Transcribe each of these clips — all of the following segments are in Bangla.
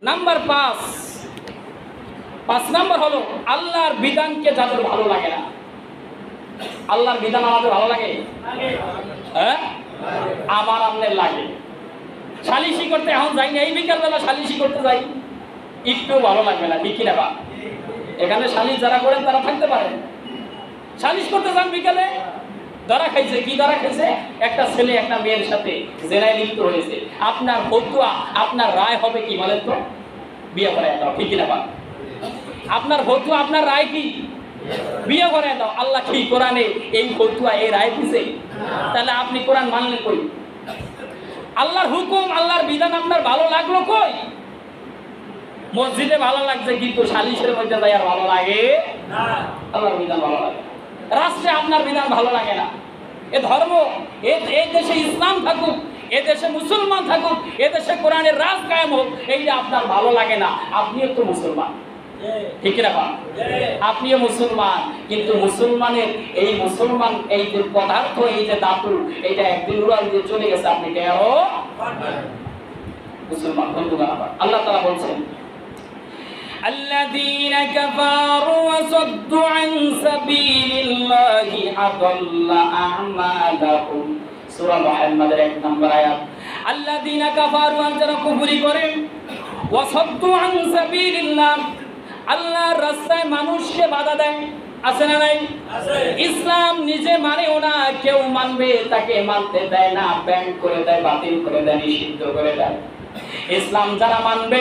নাম্বার 5 নাম্বার হলো আল্লাহর বিধানকে যাদের ভালো লাগে না। আল্লাহর বিধান আমাদের ভালো লাগে? হ্যাঁ, আমার আপনার লাগে। সালিশি করতে এখন যাই না, এই বিকালবেলা সালিশি করতে যাই, একটু ভালো লাগবে না, ঠিক কিনা? বা এখানে সালিশ যারা করেন তারা থাকতে পারেন। সালিশ করতে যান বিকালে, ধরা খাইছে। কি ধরা খাইছে? একটা ছেলে একটা মেয়ের সাথে জেনায় লিপ্ত হয়েছে। আপনার ফতোয়া, আপনার রায় হবে কি বলেন তো? বিয়ে করে দাও, ঠিক কিনা? বা আপনার ফতোয়া, আপনার রায় কি? বিয়ে করে দাও। আল্লাহ কি কোরআনে এই ফতোয়া, এই রায় দিছে? তাহলে আপনি কোরআন মানলেন কই? আল্লাহর হুকুম, আল্লাহর বিধান আপনার ভালো লাগলো কই? মসজিদে ভালো লাগছে, কিন্তু সালিশের মধ্যে যাই আর ভালো লাগে না। আল্লাহর বিধান ভালো লাগে। রাষ্ট্রে আপনার বিধান ভালো লাগে না। এ ধর্ম, এই দেশে ইসলাম থাকুক, এ দেশে মুসলমান থাকুক, এ দেশে কোরআনের রাজ কায়েম হোক, এইটা আপনার ভালো লাগে না। আপনিও তো মুসলমান, ঠিক না? আপনিও মুসলমান, কিন্তু মুসলমানের এই মুসলমান, এই যে পদার্থ, এই যে ধাতু, এইটা একদিন উড়াল দিয়ে চলে গেছে। আপনি কেন মুসলমান? বন্ধুগণ, আল্লাহ তাআলা বলছেন, الذين كفروا وصدوا عن سبيل الله أضل أعمالهم সূরা মুহাম্মাদের 1 নম্বর আয়াত। الذين كفروا, যারা কুফরি করে, وصدوا عن سبيل الله, আল্লাহর রাস্তায় মানুষকে বাধা দেয়। আছে না নাই? ইসলাম নিজে মানেও না, কেউ মানবে তাকে মানতে দেয় না, ব্যান করে দেয়, বাতিল করে দেয়, নিষিদ্ধ করে দেয়। ইসলাম যারা মানবে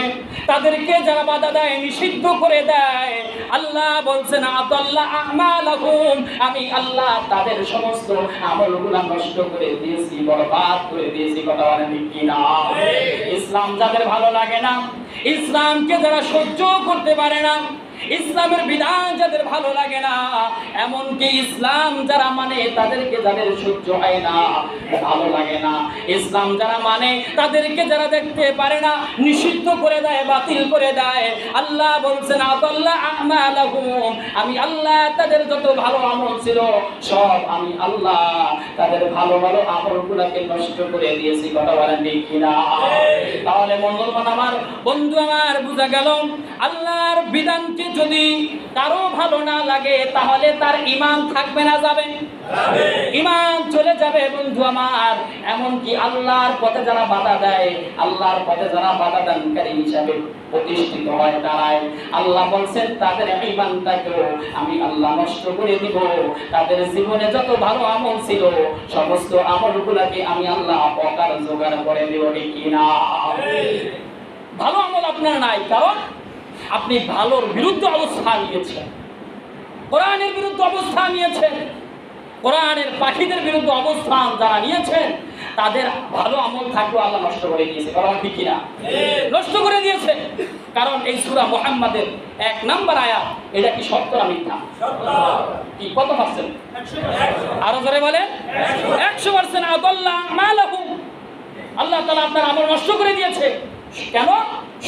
তাদেরকে যারা বাধা দেয়, নিষিদ্ধ করে দেয়, আল্লাহ বলছেন আদাল্লা আমালাহুম, আমি আল্লাহ তাদের সমস্ত আমলগুলো নষ্ট করে দিয়েছি, বরবাদ করে দিয়েছি। কথা বলেন ঠিক কি না? ইসলাম যাদের ভালো লাগে না, ইসলামকে যারা সহ্য করতে পারে না, ইসলামের বিধান যাদের ভালো লাগে না, এমনকি ইসলাম যারা মানে তাদেরকে যাদের সহ্য হয় না, ভালো লাগে না, ইসলাম যারা মানে তাদেরকে যারা দেখতে পারে না, নিষিদ্ধ করে দেয়, বাতিল করে দেয়, আল্লাহ বলছেন আদাল্লা আমালাহুম, আমি আল্লাহ তাদের যত ভালো আমল ছিল সব আমি আল্লাহ তাদের ভালো ভালো আমলগুলোকে নষ্ট করে দিয়েছি। কথা বলেন ঠিক কিনা? তাহলে মুসলমান আমার, বন্ধু আমার, বোঝা গেল আল্লাহর বিধানকে যদি কারো ভালো না লাগে তাহলে তার ঈমান থাকবে না, যাবে? ঈমান চলে যাবে বন্ধু আমার। এমনকি আল্লাহর পথে যারা বাধা দেয়, আল্লাহর পথে যারা বাধা দানকারী হিসাবে প্রতিষ্ঠিত হয়, দাঁড়ায়, আল্লাহ বলছেন তাদের ঈমানটাকেও আমি আল্লাহ নষ্ট করে দিব। তাদের জীবনে যত ভালো আমল ছিল সমস্ত আমলগুলোকে আমি আল্লাহ অকার জোগাড় করে দেব, ঠিক কিনা? ভালো আমল আপনার নাই, কারণ আপনি ভালোর বিরুদ্ধে অবস্থান নিয়েছেন, কোরআনের বিরুদ্ধে অবস্থান নিয়েছেন, কোরআনের পাখিদের বিরুদ্ধে অবস্থান যারা নিয়েছেন তাদের ভালো আমল থাকলেও আল্লাহ নষ্ট করে দিয়েছে। কারণ ঠিক কিনা? নষ্ট করে দিয়েছে। কারণ এই সূরা মুহাম্মাদের 1 নম্বর আয়াত, এটা কি সত্য না মিথ্যা? কি কত পার্সেন্ট? আরো জোরে বলেন, 100%। আদাল্লা আমালাহুম, আল্লাহ তাআলা আপনার আমল নষ্ট করে দিয়েছে। কেন?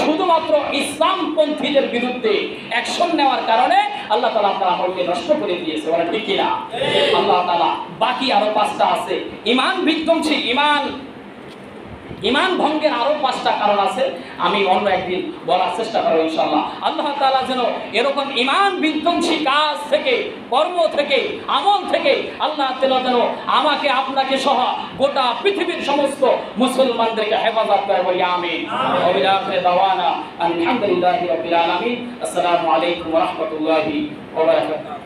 শুধুমাত্র ইসলামপন্থীদের বিরুদ্ধে অ্যাকশন নেওয়ার কারণে আল্লাহ তাআলা আপনার আমলকে নষ্ট করে দিয়েছে। বলে ঠিক কিনা? আল্লাহ তাআলা বাকি আরো 5টা আছে, ঈমান বিধ্বংসী, ঈমান ভঙ্গের আরো 5টা কারণ আছে, আমি অন্য একদিন বলার চেষ্টা করব ইনশাআল্লাহ। আল্লাহ তাআলা যেন এরকম ঈমান বিধ্বংসী কাজ থেকে, কর্ম থেকে, আমল থেকে আল্লাহ তাআলা যেন আমাকে আপনাকে সহ গোটা পৃথিবীর সমস্ত মুসলমানদেরকে হেফাজত করে, বলি আমিন। ওয়া বিআখিরি দাওয়ানা আলহামদুলিল্লাহি রাব্বিল আলামিন। আসসালামু আলাইকুম ওয়া রাহমাতুল্লাহি ওয়া বারাকাতুহু।